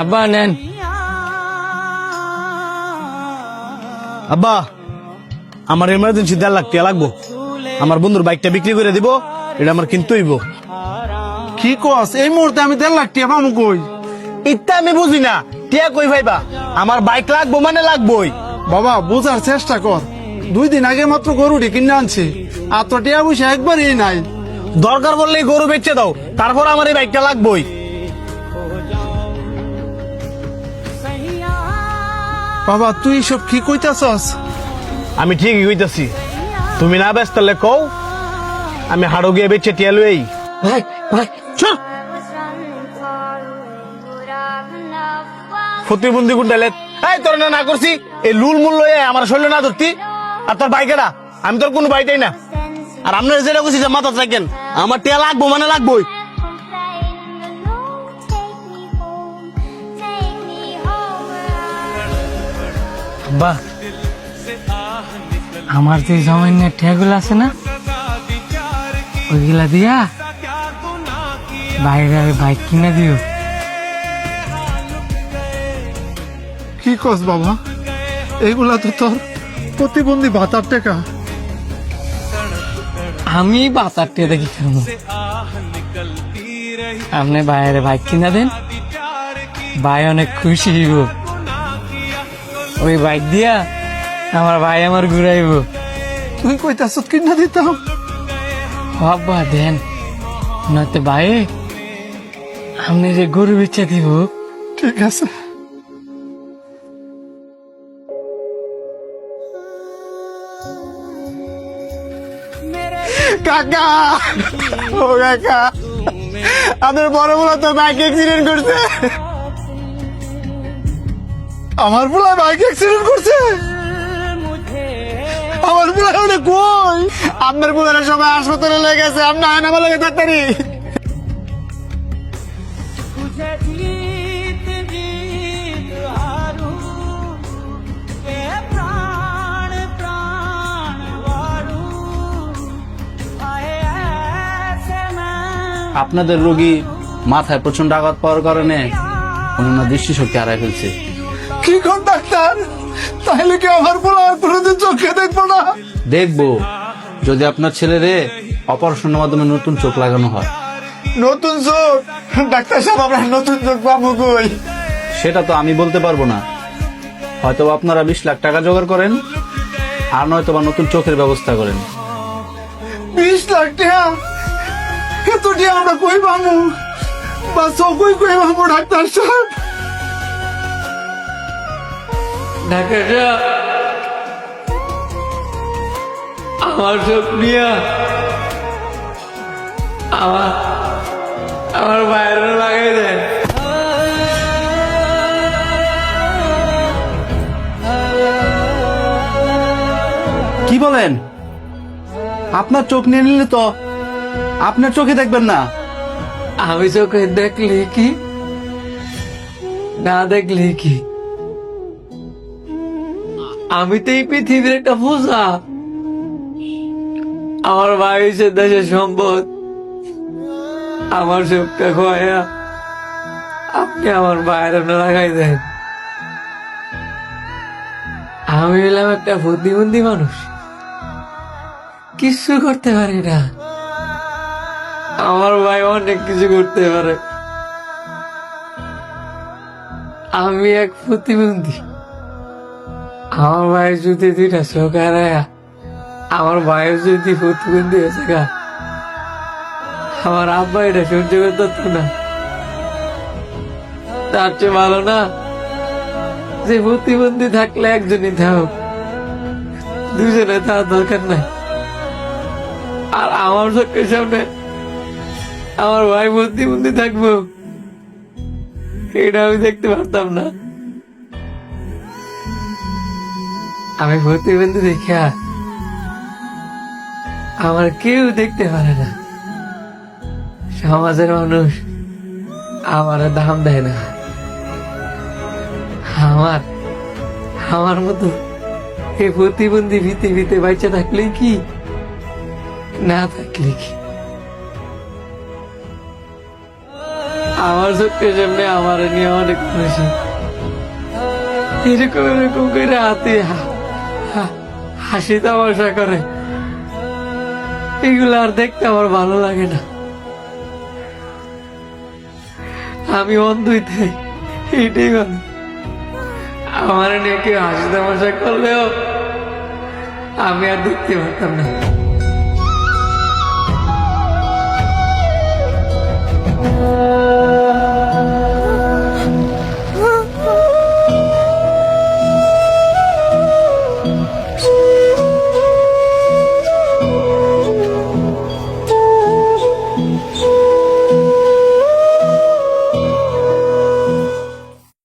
আব্বা নেন। আব্বা আমার এমার্জেন্সি 1.5 লাখ টাকা লাগবো। আমার বন্ধুর বাইকটা বিক্রি করে দিব, এটা আমার কিনতে হইব। কি কস এই মুহূর্তে আমি 1.5 লাখ টাকা পাবো কই? ইত্যা আমি বুঝি না, টিয়া কই ভাইবা? আমার বাইক লাগবো মানে লাগবোই। বাবা বোঝার চেষ্টা কর, 2 দিন আগে মাত্র গরুটি কিনে আনছি, আর তো টিয়া পয়সা একবারই নাই। দরকার বললেই গরু বেচে দাও, তারপর আমার এই বাইকটা লাগবোই। বাবা তুই সব কি কইতাছস? আমি ঠিকই কইতাছি, তুমি না ব্যস্ত তাহলে কও, আমি হাড়ো গিয়ে বেচে টিয়া লই। ভাই ভাই চল প্রতিবন্ধী গুন্ডালে এই তোর না করছি এই লুল মূল লয়ে আমার শরীর না ধরতি, আর তোর বাইকেরা আমি তোর কোনো বাইটাই না। আর আপনার যেটা করছি যে মাথা থাকেন, আমার টিয়া লাগবো মানে লাগবোই। আব্বা আমার যে সামান্য ঠেগুলো আছে না, ওইগুলা দিয়া বাইরে বাইক কিনে দিও। কি কস বাবা, এইগুলা তো তোর প্রতিবন্ধী ভাতার টাকা। আমি বাতারটে দেখি খেলবো, আপনি বাইরে বাইক কিনা দেন, ভাই অনেক খুশি হইব। ওই বাইক দিয়া আমার ভাই আমার ঘুরাইব। তুই কইতাছস কিনা দিতাম? বাবা দেন, নয়তো ভাই আপনি যে গরু বেচে দিব। ঠিক আছে। কাকা, ও কাকা, আপনার বড় বড় তো বাইক অ্যাক্সিডেন্ট করছে। আমার পোলা বাইক অ্যাক্সিডেন্ট করছে? আমার পুরো ওটা কই? আপনার পুরো সবাই হাসপাতালে লেগেছে, আপনি আয়ন আমার লেগে ডাক্তারি। আপনাদের রোগী মাথায় প্রচন্ড আঘাত পাওয়ার কারণে অন্য দৃষ্টিশক্তি হারায় ফেলছে। কি কোন ডাক্তার? তাহলে কি আমার পোলা কোনোদিন চোখে দেখবো না? দেখবো যদি আপনার ছেলেরে অপারেশনের মাধ্যমে নতুন চোখ লাগানো হয়। নতুন চোখ? ডাক্তার সাহেব আমরা নতুন চোখ পাবো কই? সেটা তো আমি বলতে পারবো না, হয়তো আপনারা 20 লাখ টাকা জোগাড় করেন, আর নয়তো বা নতুন চোখের ব্যবস্থা করেন। 20 লাখ টাকা? এত টাকা আমরা কই পাবো? বা চোখই কই পাবো ডাক্তার সাহেব? ডাক্তাররা আমার চোখ নিয়ে আমার বাইরে লাগাই দেন। কি বলেন? আপনার চোখ নিয়ে নিলে তো আপনার চোখে দেখবেন না। আমি চোখে দেখলে কি না দেখলে কি, আমি তো এই পৃথিবীর একটা বোঝা। আমার ভাই হচ্ছে দেশের সম্পদ, আমার চোখটা খোয়া আপনি আমার বাইরে লাগাই দেন। আমি হলাম একটা প্রতিবন্ধী মানুষ, কিছু করতে পারি না। আমার ভাই অনেক কিছু করতে পারে, আমি এক প্রতিবন্ধী। আমার ভাই যদি 2টা চোখ হারায়, আমার ভাইয়ের যদি প্রতিবন্ধী হয়েছে গা, আমার আব্বা এটা সহ্য করতে পারতো না। তার চেয়ে ভালো না যে প্রতিবন্ধী থাকলে একজনই থাকুক, দুজনে থাকার দরকার নাই। আর আমার চোখের সামনে আমার ভাই প্রতিবন্ধী থাকবো, এটা আমি দেখতে পারতাম না। আমি প্রতিবন্ধী দেখা আমার কেউ দেখতে পারে না, সমাজের মানুষ আমার দাম দেয় না। আমার মতো এই প্রতিবন্ধী পৃথিবীতে বাচ্চা থাকলে কি না থাকলে কি, আমার চোখের সামনে আমার নিয়ে অনেক খুশি, এরকম এরকম করে হাতে হাসি তামাশা করে, এগুলো আর দেখতে আমার ভালো লাগে না। আমি অন্ধই তাই এটাই ভালো। আমার নিয়ে কেউ হাসি তামাশা করলেও আমি আর দেখতে পারতাম না।